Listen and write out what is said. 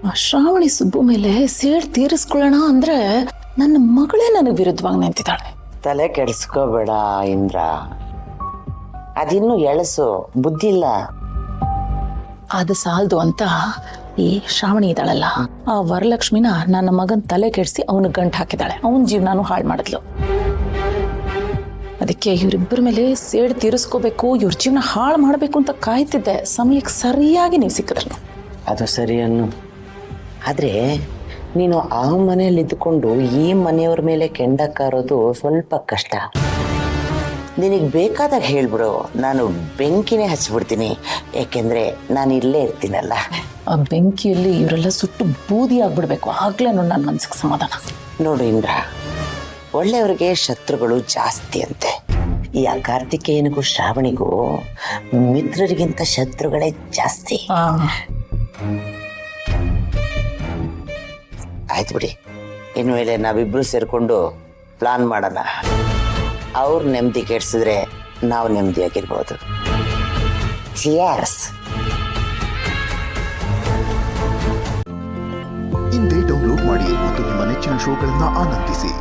ಆ ಶ್ರಾವಣಿ ಸುಬ್ಬು ಮೇಲೆ ಸೇಡ್ ತೀರಿಸ್ಕೊಳ್ಳೋಣ ಅಂದ್ರೆ ನನ್ನ ಮಗಳೇ ನನಗೆ ವಿರುದ್ಧವಾಗಿ ನಿಂತಿದ್ದಾಳೆ. ತಲೆ ಕೆಡಿಸ್ಕೋಬೇಡ ಇಂದ್ರ, ಅದಿನ್ನು ಎಳಸು, ಬುದ್ಧಿ ಇಲ್ಲ. ಅದು ಸಾಲದು ಅಂತ ಈ ಶ್ರಾವಣಿ ಇದ್ದಾಳಲ್ಲ, ಆ ವರಲಕ್ಷ್ಮಿನ ನನ್ನ ಮಗನ್ ತಲೆ ಕೆಡಿಸಿ ಅವನು ಗಂಟು ಹಾಕಿದಾಳೆ, ಅವನ ಜೀವನಾನು ಹಾಳು ಮಾಡಿದ್ಲು. ಅದಕ್ಕೆ ಇವರಿಬ್ಬರ ಮೇಲೆ ಸೇಡ್ ತೀರಿಸ್ಕೋಬೇಕು, ಇವ್ರ ಜೀವನ ಹಾಳು ಮಾಡಬೇಕು ಅಂತ ಕಾಯ್ತಿದ್ದೆ. ಸಮಯಕ್ಕೆ ಸರಿಯಾಗಿ ನೀವು ಸಿಕ್ಕಿದ್ರು. ಅದು ಸರಿ ಅನ್ನು. ಆದರೆ ನೀನು ಆ ಮನೆಯಲ್ಲಿ ಇದ್ದುಕೊಂಡು ಈ ಮನೆಯವ್ರ ಮೇಲೆ ಕೆಂಡಕ್ಕಾರೋದು ಸ್ವಲ್ಪ ಕಷ್ಟ. ನಿನಗೆ ಬೇಕಾದಾಗ ಹೇಳ್ಬಿಡು, ನಾನು ಬೆಂಕಿನೇ ಹಚ್ಚಿಬಿಡ್ತೀನಿ. ಯಾಕೆಂದರೆ ನಾನು ಇಲ್ಲೇ ಇರ್ತೀನಲ್ಲ. ಆ ಬೆಂಕಿಯಲ್ಲಿ ಇವರೆಲ್ಲ ಸುಟ್ಟು ಬೂದಿ ಆಗ್ಬಿಡ್ಬೇಕು, ಆಗ್ಲೇ ನನ್ನ ಮನಸ್ಸಿಗೆ ಸಮಾಧಾನ. ನೋಡು ಇಂದ್ರ, ಒಳ್ಳೆಯವ್ರಿಗೆ ಶತ್ರುಗಳು ಜಾಸ್ತಿ ಅಂತೆ. ಈ ಕಾರ್ತಿಕೇಯನಿಗೂ ಶ್ರಾವಣಿಗೂ ಮಿತ್ರರಿಗಿಂತ ಶತ್ರುಗಳೇ ಜಾಸ್ತಿ. ಆಯ್ತು ಬಿಡಿ, ಇನ್ನು ಮೇಲೆ ನಾವಿಬ್ರು ಸೇರಿಕೊಂಡು ಪ್ಲಾನ್ ಮಾಡೋಣ. ಅವ್ರ ನೆಮ್ಮದಿ ಕೆಡಿಸಿದ್ರೆ ನಾವು ನೆಮ್ಮದಿಯಾಗಿರ್ಬೋದು. ಚಿಯರ್ಸ್. ಇಂದೇ ಡೌನ್ಲೋಡ್ ಮಾಡಿ ಮತ್ತು ನಿಮ್ಮ ನೆಚ್ಚಿನ ಶೋಗಳನ್ನು ಆನಂದಿಸಿ.